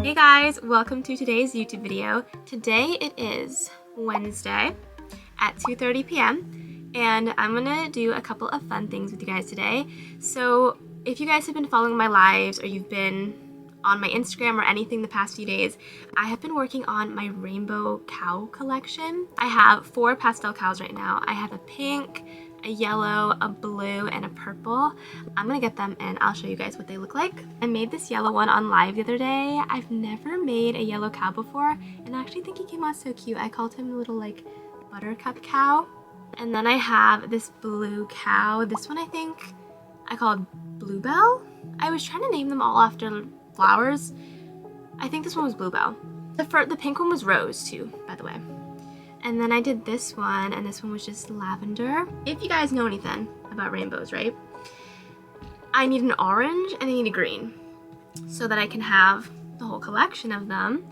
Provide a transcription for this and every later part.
Hey guys, welcome to today's YouTube video. Today it is Wednesday at 2:30 p.m. and I'm gonna do a couple of fun things with you guys today. So if you guys have been following my lives or you've been on my Instagram or anything the past few days, I have been working on my rainbow cow collection. I have 4 pastel cows right now. I have a pink, a yellow, a blue, and a purple. I'm gonna get them and I'll show you guys what they look like. I made this yellow one on live the other day. I've never made a yellow cow before and I actually think he came out so cute. I called him a little like buttercup cow. And then I have this blue cow. This one I think I called Bluebell. I was trying to name them all after flowers. I think this one was Bluebell. The pink one was Rose too, by the way. And then I did this one, and this one was just lavender. If you guys know anything about rainbows, right? I need an orange and I need a green so that I can have the whole collection of them.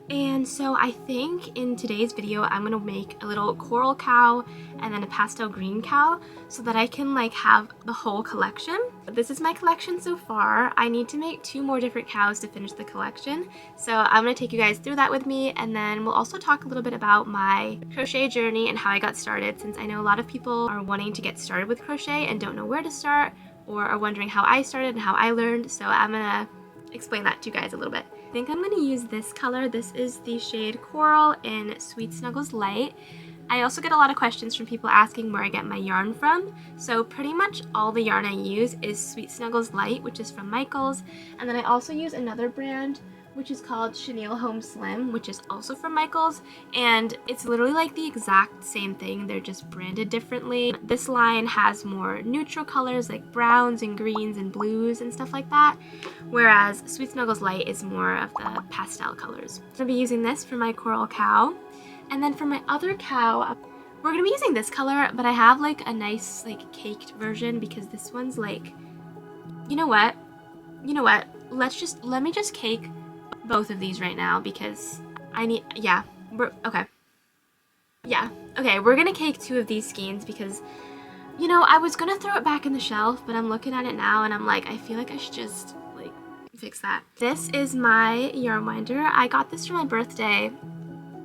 And so I think in today's video, I'm gonna make a little coral cow and then a pastel green cow so that I can like have the whole collection. This is my collection so far. I need to make 2 more different cows to finish the collection. So I'm gonna take you guys through that with me, and then we'll also talk a little bit about my crochet journey and how I got started, since I know a lot of people are wanting to get started with crochet and don't know where to start, or are wondering how I started and how I learned. So I'm gonna explain that to you guys a little bit. I think I'm going to use this color. This is the shade Coral in Sweet Snuggles Light. I also get a lot of questions from people asking where I get my yarn from. So pretty much all the yarn I use is Sweet Snuggles Light, which is from Michaels. And then I also use another brand, which is called Chenille Home Slim, which is also from Michaels. And it's literally like the exact same thing. They're just branded differently. This line has more neutral colors like browns and greens and blues and stuff like that. Whereas Sweet Snuggles Light is more of the pastel colors. I'm gonna be using this for my coral cow. And then for my other cow, we're gonna be using this color, but I have like a nice like caked version because this one's like, you know what? Let me just cake both of these right now because I need, we're gonna cake 2 of these skeins because, you know, I was gonna throw it back in the shelf, but I'm looking at it now and I'm like, I feel like I should just like fix that. This is my yarn winder. I got this for my birthday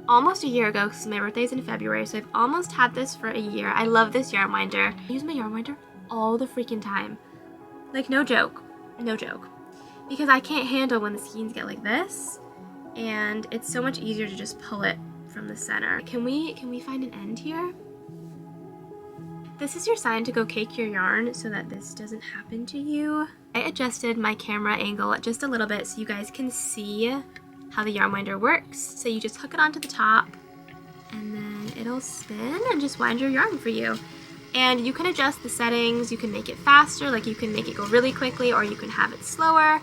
almost a year ago because my birthday's in February, so I've almost had this for a year. I love this yarn winder. I use my yarn winder all the freaking time. Like no joke. Because I can't handle when the skeins get like this, and it's so much easier to just pull it from the center. Can we find an end here? This is your sign to go cake your yarn so that this doesn't happen to you. I adjusted my camera angle just a little bit so you guys can see how the yarn winder works. So you just hook it onto the top and then it'll spin and just wind your yarn for you. And you can adjust the settings. You can make it faster, like you can make it go really quickly, or you can have it slower.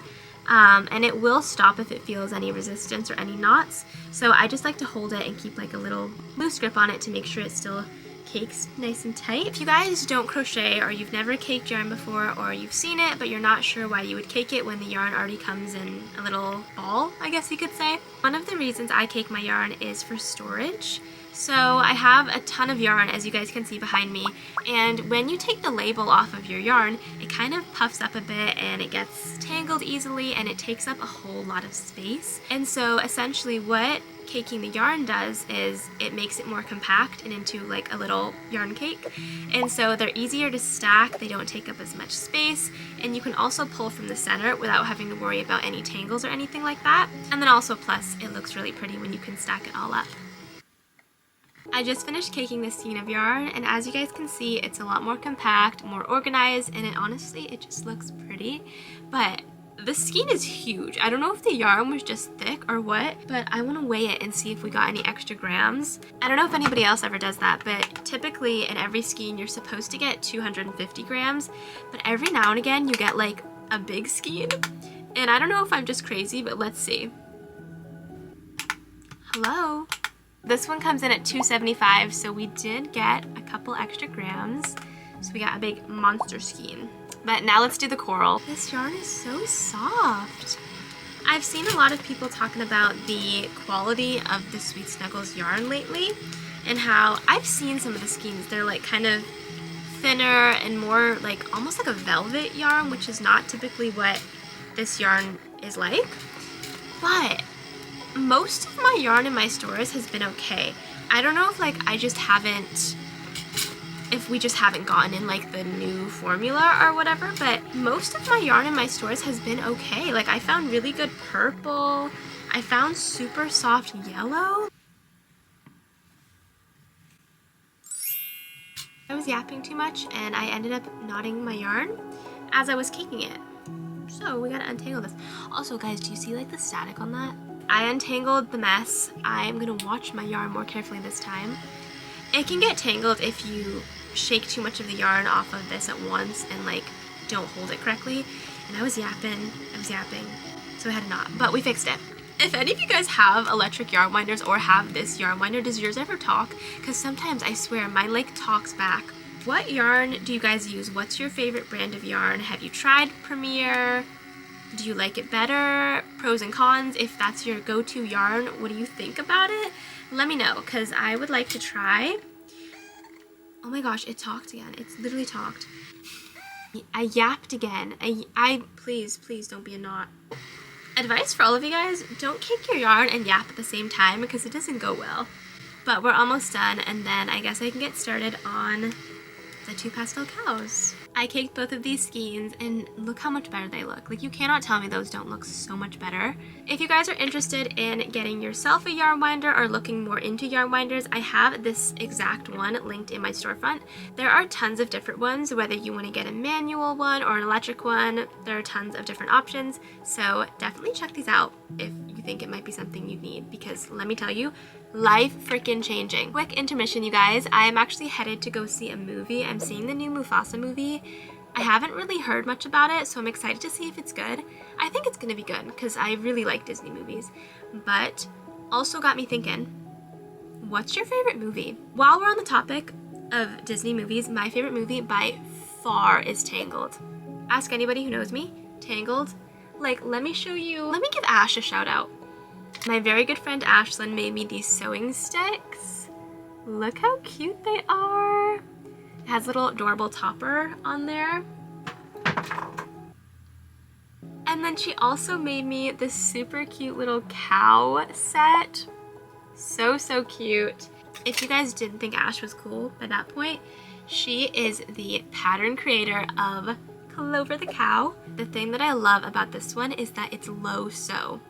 And it will stop if it feels any resistance or any knots. So I just like to hold it and keep like a little loose grip on it to make sure it still cakes nice and tight. If you guys don't crochet or you've never caked yarn before, or you've seen it but you're not sure why you would cake it when the yarn already comes in a little ball, I guess you could say. One of the reasons I cake my yarn is for storage. So I have a ton of yarn, as you guys can see behind me, and when you take the label off of your yarn, it kind of puffs up a bit and it gets tangled easily and it takes up a whole lot of space. And so essentially what caking the yarn does is it makes it more compact and into like a little yarn cake. And so they're easier to stack, they don't take up as much space, and you can also pull from the center without having to worry about any tangles or anything like that. And then also plus it looks really pretty when you can stack it all up. I just finished caking this skein of yarn, and as you guys can see, it's a lot more compact, more organized, and it just looks pretty. But this skein is huge. I don't know if the yarn was just thick or what, but I want to weigh it and see if we got any extra grams. I don't know if anybody else ever does that, but typically in every skein you're supposed to get 250 grams, but every now and again you get like a big skein. And I don't know if I'm just crazy, but let's see. Hello? This one comes in at 275, so we did get a couple extra grams. So we got a big monster skein. But now let's do the coral. This yarn is so soft. I've seen a lot of people talking about the quality of the Sweet Snuggles yarn lately, and how I've seen some of the skeins. They're like kind of thinner and more like almost like a velvet yarn, which is not typically what this yarn is like. But most of my yarn in my stores has been okay. I don't know if like if we just haven't gotten in like the new formula or whatever, but most of my yarn in my stores has been okay. Like I found really good purple. I found super soft yellow. I was yapping too much and I ended up knotting my yarn as I was caking it. So we gotta untangle this. Also guys, do you see like the static on that? I untangled the mess. I'm gonna watch my yarn more carefully this time. It can get tangled if you shake too much of the yarn off of this at once and like don't hold it correctly. And I was yapping, so I had a knot, but we fixed it. If any of you guys have electric yarn winders or have this yarn winder, does yours ever talk? Because sometimes I swear mine like talks back. What yarn do you guys use? What's your favorite brand of yarn? Have you tried Premier? Do you like it better? Pros and cons. If that's your go-to yarn, what do you think about it? Let me know, because I would like to try. Oh my gosh, it talked again. It's literally talked. I yapped again. Please don't be a knot. Advice for all of you guys, don't cake your yarn and yap at the same time because it doesn't go well. But we're almost done, and then I guess I can get started on the 2 pastel cows. I caked both of these skeins and look how much better they look. Like you cannot tell me those don't look so much better. If you guys are interested in getting yourself a yarn winder or looking more into yarn winders, I have this exact one linked in my storefront. There are tons of different ones, whether you want to get a manual one or an electric one, there are tons of different options. So definitely check these out if you think it might be something you need, because let me tell you, life freaking changing. Quick intermission, you guys. I am actually headed to go see a movie. I'm seeing the new Mufasa movie. I haven't really heard much about it, so I'm excited to see if it's good. I think it's gonna be good because I really like Disney movies, but also got me thinking, what's your favorite movie? While we're on the topic of Disney movies, my favorite movie by far is Tangled. Ask anybody who knows me. Tangled. Like, let me give Ash a shout out. My very good friend Ashlyn made me these sewing sticks. Look how cute they are. It has a little adorable topper on there. And then she also made me this super cute little cow set. So cute. If you guys didn't think Ash was cool by that point, she is the pattern creator of Clover the Cow. The thing that I love about this one is that it's low sew.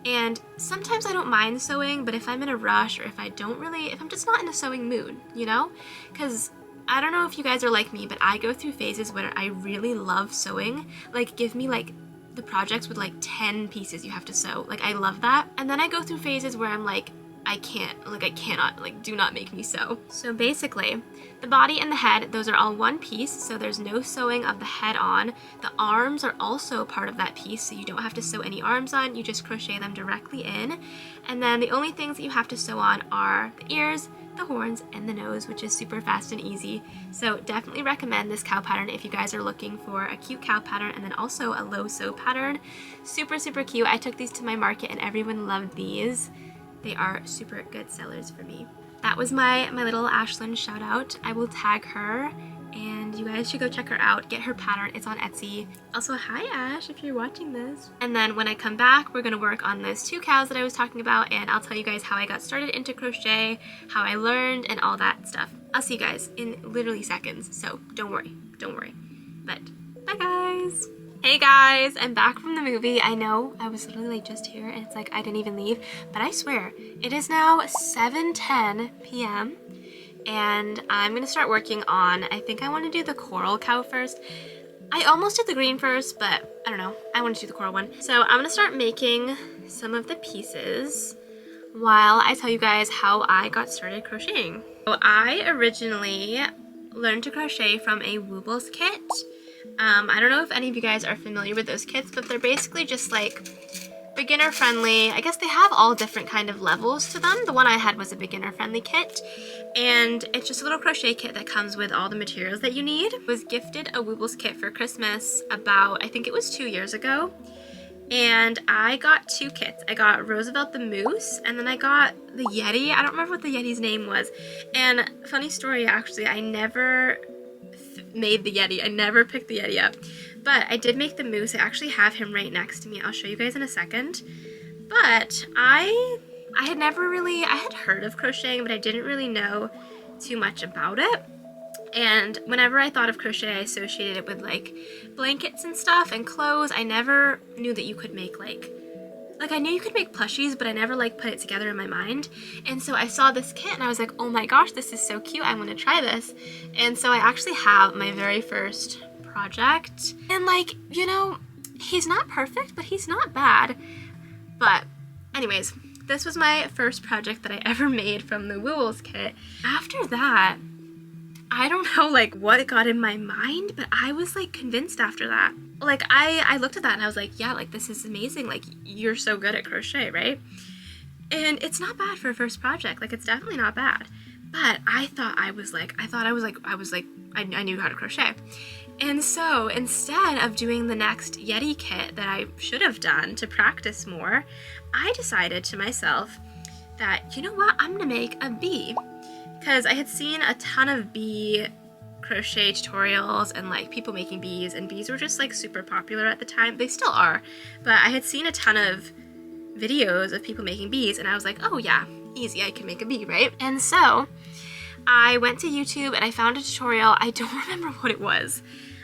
And sometimes I don't mind sewing, but if I'm in a rush or if I'm just not in a sewing mood, you know? Because I don't know if you guys are like me, but I go through phases where I really love sewing. Like, give me like the projects with like 10 pieces you have to sew. Like, I love that. And then I go through phases where I'm like, I cannot, like, do not make me sew. So basically, the body and the head, those are all one piece, so there's no sewing of the head on. The arms are also part of that piece, so you don't have to sew any arms on, you just crochet them directly in. And then the only things that you have to sew on are the ears, the horns, and the nose, which is super fast and easy. So definitely recommend this cow pattern if you guys are looking for a cute cow pattern and then also a low sew pattern. Super cute. I took these to my market and everyone loved these. They are super good sellers for me. That was my little Ashlyn shout out. I will tag her and you guys should go check her out. Get her pattern, it's on Etsy. Also, hi Ash, if you're watching this. And then when I come back, we're gonna work on those 2 cows that I was talking about, and I'll tell you guys how I got started into crochet, how I learned, and all that stuff. I'll see you guys in literally seconds, so don't worry. But bye guys. Hey guys, I'm back from the movie. I know I was literally like just here and it's like I didn't even leave, but I swear it is now 7:10 p.m. and I'm gonna start working on, I think I want to do the coral cow first. I almost did the green first, but I don't know, I want to do the coral one. So I'm gonna start making some of the pieces while I tell you guys how I got started crocheting. So I originally learned to crochet from a Woobles kit. I don't know if any of you guys are familiar with those kits, but they're basically just like beginner friendly. I guess they have all different kind of levels to them. The one I had was a beginner friendly kit, and it's just a little crochet kit that comes with all the materials that you need. I was gifted a Woobles kit for Christmas about, I think it was 2 years ago, and I got 2 kits. I got Roosevelt the Moose, and then I got the Yeti. I don't remember what the Yeti's name was. And funny story, actually, I never made the Yeti. I never picked the Yeti up, but I did make the moose. I actually have him right next to me. I'll show you guys in a second. But I had never really, I had heard of crocheting, but I didn't really know too much about it. And whenever I thought of crochet, I associated it with like blankets and stuff and clothes. I never knew that you could make like I knew you could make plushies, but I never like put it together in my mind. And so I saw this kit and I was like, oh my gosh, this is so cute. I want to try this. And so I actually have my very first project. And like, you know, he's not perfect, but he's not bad. But anyways, this was my first project that I ever made from the Wools kit. After that, I don't know like what got in my mind, but I was like convinced after that. Like I looked at that and I was like, yeah, like this is amazing. Like you're so good at crochet, right? And it's not bad for a first project. Like it's definitely not bad. But I knew how to crochet. And so instead of doing the next Yeti kit that I should have done to practice more, I decided to myself that, you know what, I'm gonna make a bee. Because I had seen a ton of bee crochet tutorials and like people making bees, and bees were just like super popular at the time. They still are, but I had seen a ton of videos of people making bees and I was like, oh yeah, easy, I can make a bee, right? And so I went to YouTube and I found a tutorial. I don't remember what it was.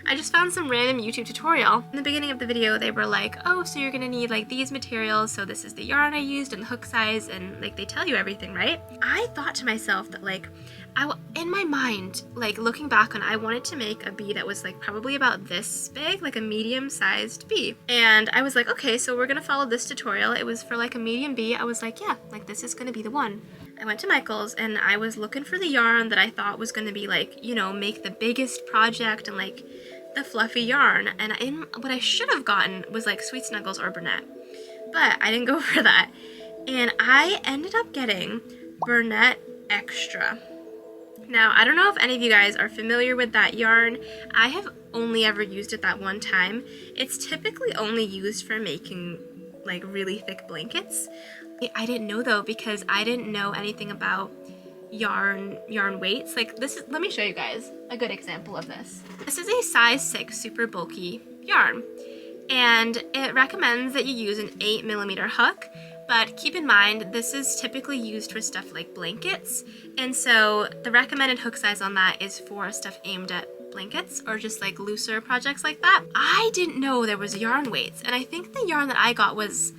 I just found some random YouTube tutorial. In the beginning of the video, they were like, oh, so you're gonna need like these materials, so this is the yarn I used and the hook size, and like they tell you everything, right? I thought to myself that like, in my mind, like looking back on, I wanted to make a bee that was like probably about this big, like a medium-sized bee. And I was like, okay, so we're gonna follow this tutorial. It was for like a medium bee. I was like, yeah, like this is gonna be the one. I went to Michael's and I was looking for the yarn that I thought was gonna be like, you know, make the biggest project and like the fluffy yarn. And what I should have gotten was like Sweet Snuggles or Burnett, but I didn't go for that. And I ended up getting Burnett Extra. Now, I don't know if any of you guys are familiar with that yarn. I have only ever used it that one time. It's typically only used for making like really thick blankets. I didn't know though, because I didn't know anything about yarn weights. Like this is, let me show you guys a good example of this. This is a size 6 super bulky yarn, and it recommends that you use an 8mm hook. But keep in mind, this is typically used for stuff like blankets, and so the recommended hook size on that is for stuff aimed at blankets or just like looser projects like that. I didn't know there was yarn weights, and I think the yarn that I got was,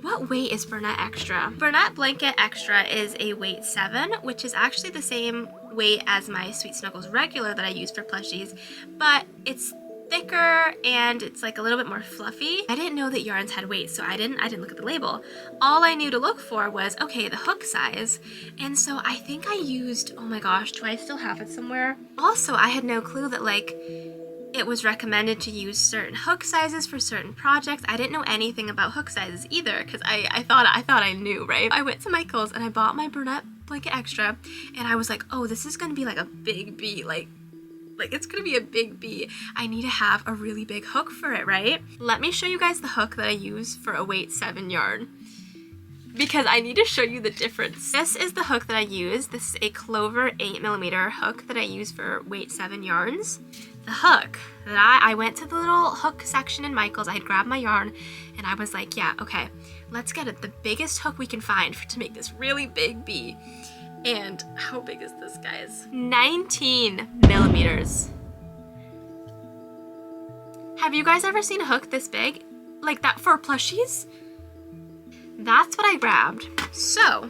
what weight is Burnett Extra? Burnett Blanket Extra is a weight 7, which is actually the same weight as my Sweet Snuggles regular that I use for plushies, but it's thicker and it's like a little bit more fluffy. I didn't know that yarns had weight, so I didn't look at the label. All I knew to look for was, okay, the hook size. And so I think I used, oh my gosh, do I still have it somewhere? Also, I had no clue that like it was recommended to use certain hook sizes for certain projects. I didn't know anything about hook sizes either, because I thought I knew, right? I went to Michael's and I bought my Burnett Blanket Extra, and I was like, oh, this is gonna be like a big bee, like it's gonna be a big bee. I need to have a really big hook for it, right? Let me show you guys the hook that I use for a weight 7 yarn, because I need to show you the difference. This is the hook that I use. This is a Clover 8mm hook that I use for weight 7 yarns. The hook that I went to the little hook section in Michael's. I had grabbed my yarn and I was like, yeah, okay, let's get it the biggest hook we can find to make this really big bee. And how big is this, guys? 19mm. Have you guys ever seen a hook this big? Like that for plushies? That's what I grabbed. So,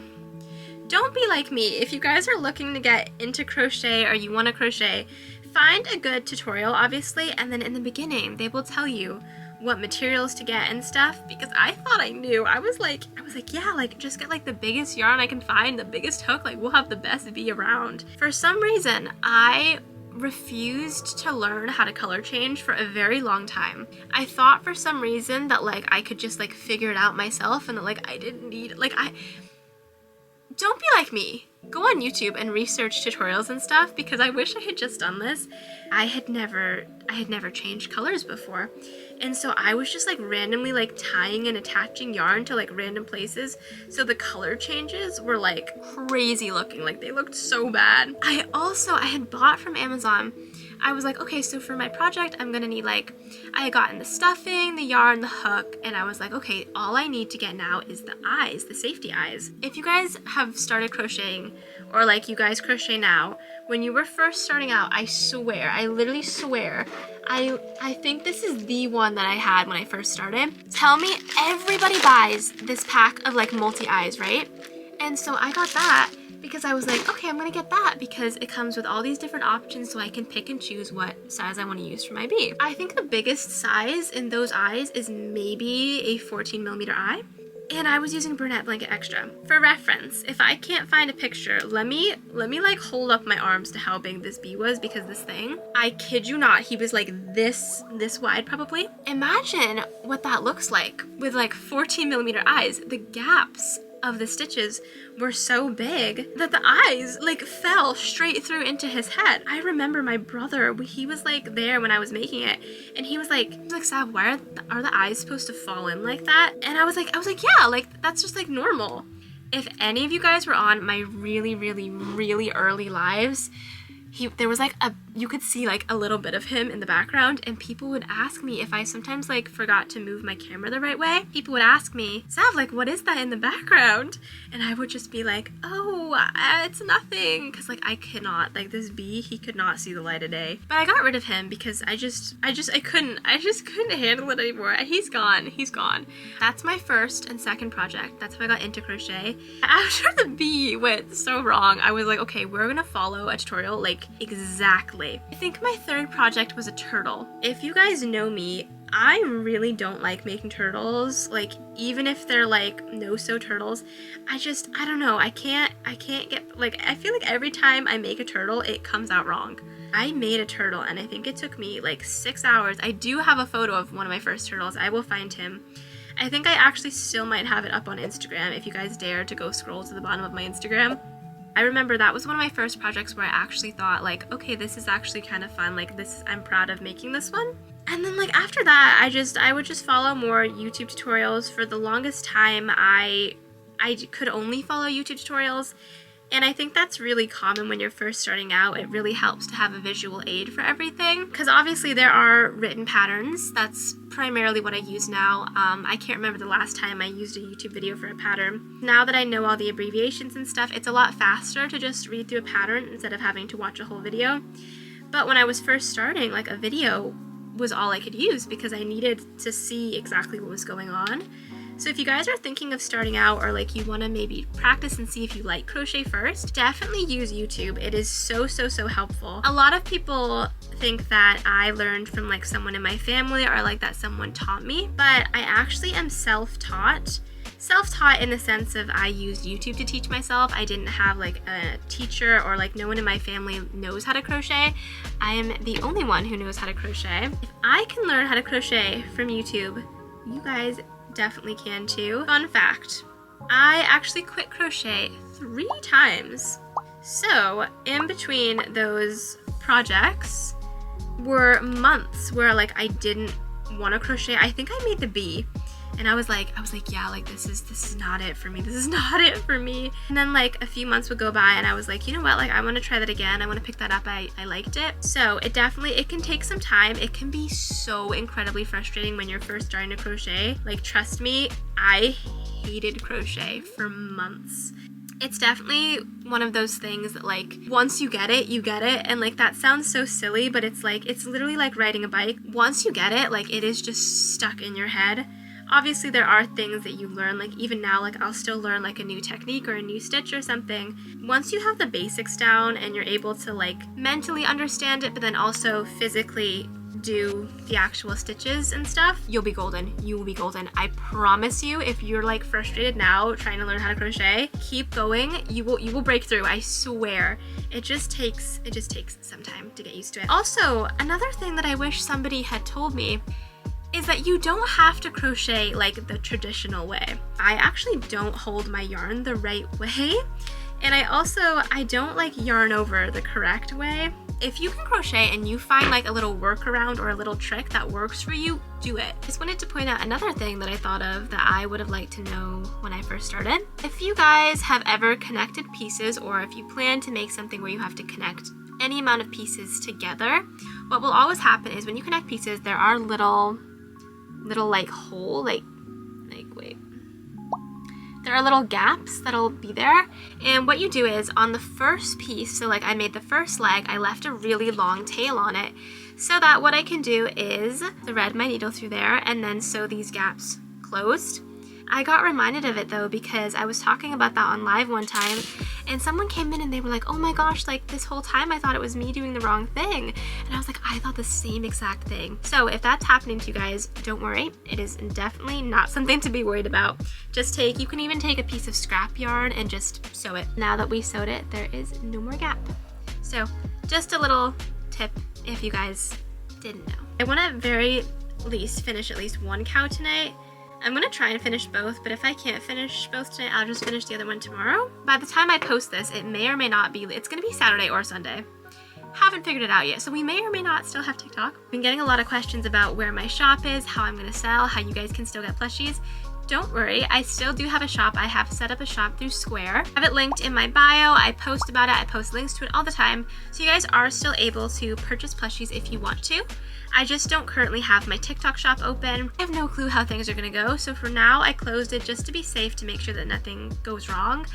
don't be like me. If you guys are looking to get into crochet or you want to crochet, find a good tutorial, obviously, and then in the beginning, they will tell you what materials to get and stuff, because I thought I knew. I was like, yeah, like just get like the biggest yarn I can find, the biggest hook, like we'll have the best bee around. For some reason, I refused to learn how to color change for a very long time. I thought for some reason that like I could just like figure it out myself and that like I didn't need, don't be like me. Go on YouTube and research tutorials and stuff, because I wish I had just done this. I had never changed colors before. And so I was just like randomly like tying and attaching yarn to like random places. So the color changes were like crazy looking. Like they looked so bad. I had bought from Amazon I was like, okay, so for my project, I'm gonna need like, I had gotten the stuffing, the yarn, the hook, and I was like, okay, all I need to get now is the eyes, the safety eyes. If you guys have started crocheting, or like you guys crochet now, when you were first starting out, I swear, I literally swear, I think this is the one that I had when I first started. Tell me, everybody buys this pack of like multi-eyes, right? And so I got that because I was like, okay, I'm gonna get that because it comes with all these different options so I can pick and choose what size I want to use for my bee. I think the biggest size in those eyes is maybe a 14mm eye. And I was using Bernette Blanket Extra. For reference, if I can't find a picture, let me like hold up my arms to how big this bee was, because this thing, I kid you not, he was like this wide probably. Imagine what that looks like with like 14mm eyes. The gaps of the stitches were so big that the eyes like fell straight through into his head. I remember my brother, he was like there when I was making it, and he was like, Sav, why are the eyes supposed to fall in like that? And I was like, yeah, like that's just like normal. If any of you guys were on my really early lives, there was like you could see like a little bit of him in the background, and people would ask me if I sometimes like forgot to move my camera the right way. People would ask me, Sav, like what is that in the background? And I would just be like, oh, it's nothing, because like I cannot, like this bee, he could not see the light of day. But I got rid of him because I just couldn't handle it anymore. He's gone. That's my first and second project. That's how I got into crochet. After the bee went so wrong, I was like, okay, we're gonna follow a tutorial like exactly. I think my third project was a turtle. If you guys know me, I really don't like making turtles, like even if they're like no-sew turtles. I don't know, I can't get, like I feel like every time I make a turtle it comes out wrong. I made a turtle and I think it took me like 6 hours. I do have a photo of one of my first turtles. I will find him. I think I actually still might have it up on Instagram if you guys dare to go scroll to the bottom of my Instagram. I remember that was one of my first projects where I actually thought like, okay, this is actually kind of fun, like I'm proud of making this one. And then like after that, I would just follow more YouTube tutorials. For the longest time, I could only follow YouTube tutorials. And I think that's really common when you're first starting out. It really helps to have a visual aid for everything, because obviously there are written patterns. That's primarily what I use now. I can't remember the last time I used a YouTube video for a pattern. Now that I know all the abbreviations and stuff, it's a lot faster to just read through a pattern instead of having to watch a whole video. But when I was first starting, like a video was all I could use because I needed to see exactly what was going on. So if you guys are thinking of starting out, or like you want to maybe practice and see if you like crochet first, definitely use YouTube. It is so helpful. A lot of people think that I learned from like someone in my family, or like that someone taught me, but I actually am self-taught. Self-taught in the sense of I used YouTube to teach myself. I didn't have like a teacher, or like no one in my family knows how to crochet. I am the only one who knows how to crochet. If I can learn how to crochet from YouTube, you guys definitely can too. Fun fact, I actually quit crochet 3 times. So in between those projects were months where like I didn't want to crochet. I think I made the bee and I was like, yeah, like this is not it for me. This is not it for me. And then like a few months would go by and I was like, you know what, like I want to try that again. I want to pick that up. I liked it. So it can take some time. It can be so incredibly frustrating when you're first starting to crochet. Like trust me, I hated crochet for months. It's definitely one of those things that like once you get it, you get it. And like that sounds so silly, but it's like, it's literally like riding a bike. Once you get it, like it is just stuck in your head. Obviously there are things that you learn, like even now, like I'll still learn like a new technique or a new stitch or something. Once you have the basics down and you're able to like mentally understand it, but then also physically do the actual stitches and stuff, you'll be golden. You will be golden. I promise you. If you're like frustrated now trying to learn how to crochet, keep going. You will break through. I swear. It just takes some time to get used to it. Also, another thing that I wish somebody had told me is that you don't have to crochet like the traditional way. I actually don't hold my yarn the right way, and I don't like yarn over the correct way. If you can crochet and you find like a little workaround or a little trick that works for you, do it. Just wanted to point out another thing that I thought of that I would have liked to know when I first started. If you guys have ever connected pieces, or if you plan to make something where you have to connect any amount of pieces together, what will always happen is when you connect pieces, there are little like hole, wait. There are little gaps that'll be there, and what you do is on the first piece, so like I made the first leg, I left a really long tail on it, so that what I can do is thread my needle through there and then sew these gaps closed. I got reminded of it though because I was talking about that on live one time, and someone came in and they were like, oh my gosh, like this whole time I thought it was me doing the wrong thing. And I was like, I thought the same exact thing. So if that's happening to you guys, don't worry. It is definitely not something to be worried about. You can even take a piece of scrap yarn and just sew it. Now that we sewed it, there is no more gap. So just a little tip if you guys didn't know. I want to very least finish at least one cow tonight. I'm gonna try and finish both, but if I can't finish both tonight, I'll just finish the other one tomorrow. By the time I post this, it may or may not be, it's gonna be Saturday or Sunday. Haven't figured it out yet, so we may or may not still have TikTok. I've been getting a lot of questions about where my shop is, how I'm gonna sell, how you guys can still get plushies. Don't worry, I still do have a shop. I have set up a shop through Square. I have it linked in my bio. I post about it. I post links to it all the time. So you guys are still able to purchase plushies if you want to. I just don't currently have my TikTok shop open. I have no clue how things are gonna go. So for now, I closed it just to be safe, to make sure that nothing goes wrong.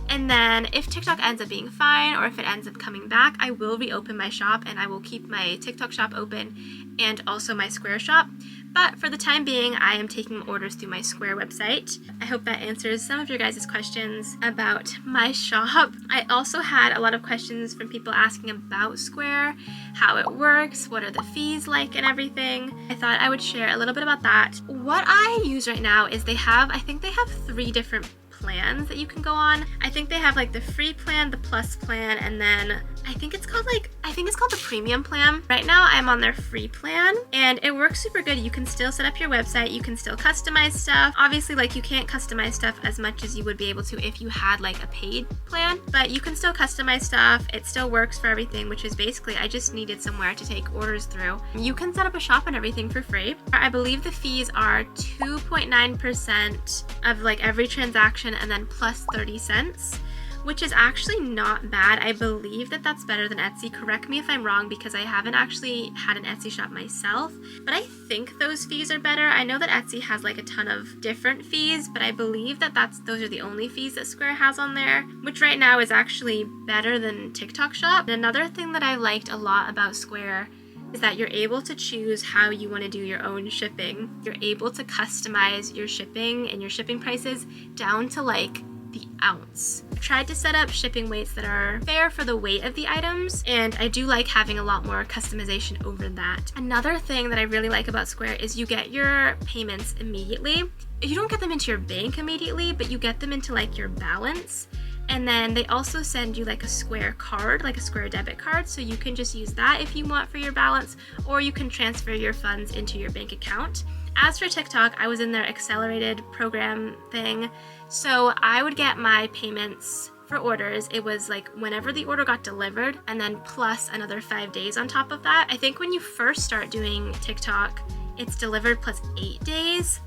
And then if TikTok ends up being fine, or if it ends up coming back, I will reopen my shop and I will keep my TikTok shop open and also my Square shop. But for the time being, I am taking orders through my Square website. I hope that answers some of your guys' questions about my shop. I also had a lot of questions from people asking about Square, how it works, what are the fees like and everything. I thought I would share a little bit about that. What I use right now is I think they have 3 different plans that you can go on. I think they have like the free plan, the plus plan, and then I think it's called the premium plan. Right now I'm on their free plan and it works super good. You can still set up your website, you can still customize stuff. Obviously, like, you can't customize stuff as much as you would be able to if you had like a paid plan, but you can still customize stuff. It still works for everything, which is basically I just needed somewhere to take orders through. You can set up a shop and everything for free. I believe the fees are 2.9% of like every transaction and then plus 30 cents, which is actually not bad. I believe that that's better than Etsy. Correct me if I'm wrong, because I haven't actually had an Etsy shop myself, but I think those fees are better. I know that Etsy has like a ton of different fees, but I believe that those are the only fees that Square has on there, which right now is actually better than TikTok shop. And another thing that I liked a lot about Square is that you're able to choose how you want to do your own shipping. You're able to customize your shipping and your shipping prices down to like the ounce. I've tried to set up shipping weights that are fair for the weight of the items, and I do like having a lot more customization over that. Another thing that I really like about Square is you get your payments immediately. You don't get them into your bank immediately, but you get them into like your balance. And then they also send you like a Square card, like a Square debit card, so you can just use that if you want for your balance, or you can transfer your funds into your bank account. As for TikTok, I was in their accelerated program thing, so I would get my payments for orders. It was like whenever the order got delivered, and then plus another 5 days on top of that. I think when you first start doing TikTok, it's delivered plus 8 days.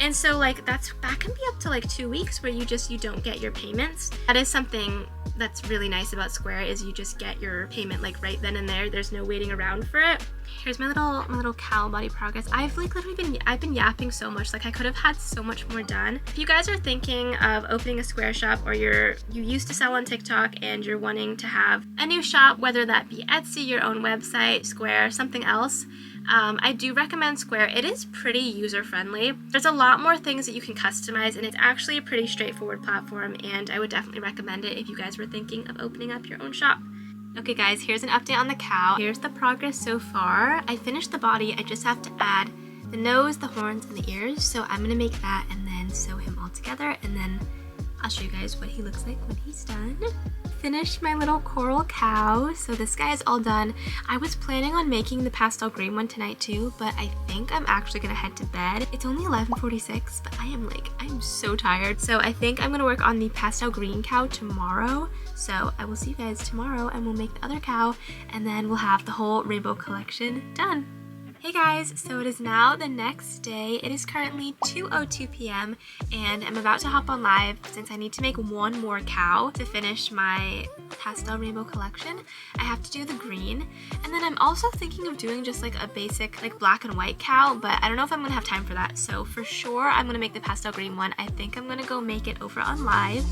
And so like that can be up to like 2 weeks where you don't get your payments. That is something that's really nice about Square, is you just get your payment like right then and there. There's no waiting around for it. Here's my little cowl body progress. I've been yapping so much, like I could have had so much more done. If you guys are thinking of opening a Square shop, or you used to sell on TikTok and you're wanting to have a new shop, whether that be Etsy, your own website, Square, something else, I do recommend Square. It is pretty user-friendly. There's a lot more things that you can customize, and it's actually a pretty straightforward platform, and I would definitely recommend it if you guys were thinking of opening up your own shop. Okay guys, here's an update on the cow. Here's the progress so far. I finished the body. I just have to add the nose, the horns, and the ears. So I'm gonna make that and then sew him all together, and then I'll show you guys what he looks like when he's done. Finished my little coral cow, so this guy is all done. I was planning on making the pastel green one tonight too, but I think I'm actually gonna head to bed. It's only 11:46, but I'm so tired. So I think I'm gonna work on the pastel green cow tomorrow. So I will see you guys tomorrow, and we'll make the other cow, and then we'll have the whole rainbow collection done. Hey guys, so it is now the next day. It is currently 2:02 p.m. and I'm about to hop on live since I need to make one more cow to finish my pastel rainbow collection. I have to do the green, and then I'm also thinking of doing just like a basic like black and white cow, but I don't know if I'm gonna have time for that. So for sure I'm gonna make the pastel green one. I think I'm gonna go make it over on live.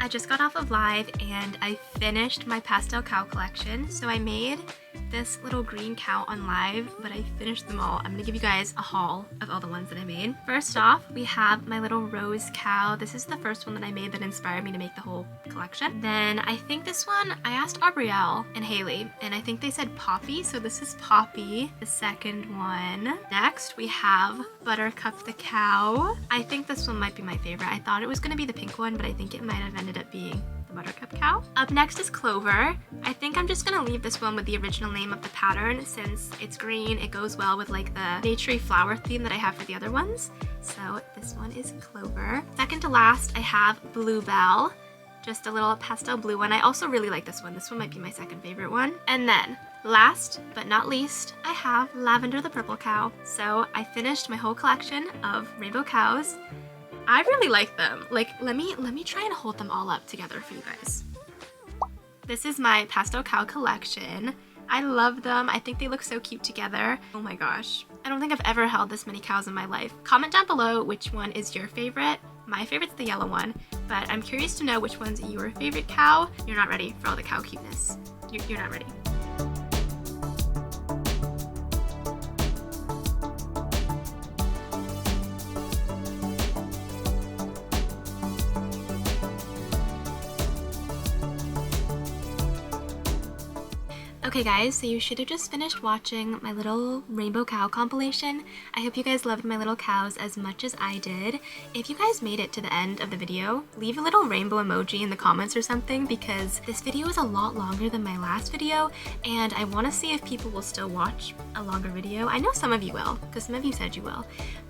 I just got off of live and I finished my pastel cow collection. So I made this little green cow on live, but I finished them all. I'm gonna give you guys a haul of all the ones that I made. First off, we have my little rose cow. This is the first one that I made that inspired me to make the whole collection. Then I think this one, I asked Aubrielle and Haley, and I think they said Poppy, so this is Poppy, the second one. Next, we have Buttercup the cow. I think this one might be my favorite. I thought it was gonna be the pink one, but I think it might have ended up being Buttercup cow. Up next is Clover. I think I'm just gonna leave this one with the original name of the pattern since it's green. It goes well with like the naturey flower theme that I have for the other ones. So this one is Clover. Second to last, I have Bluebell. Just a little pastel blue one. I also really like this one. This one might be my second favorite one. And then last but not least, I have Lavender the purple cow. So I finished my whole collection of rainbow cows. I really like them. Like, let me try and hold them all up together for you guys. This is my pastel cow collection. I love them. I think they look so cute together. Oh my gosh. I don't think I've ever held this many cows in my life. Comment down below which one is your favorite. My favorite's the yellow one, but I'm curious to know which one's your favorite cow. You're not ready for all the cow cuteness. You're not ready. Okay guys, so you should have just finished watching my little rainbow cow compilation. I hope you guys loved my little cows as much as I did. If you guys made it to the end of the video, leave a little rainbow emoji in the comments or something because this video is a lot longer than my last video and I want to see if people will still watch a longer video. I know some of you will, because some of you said you will.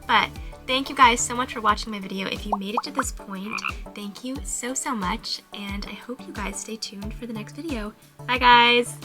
But thank you guys so much for watching my video. If you made it to this point, thank you so much and I hope you guys stay tuned for the next video. Bye guys!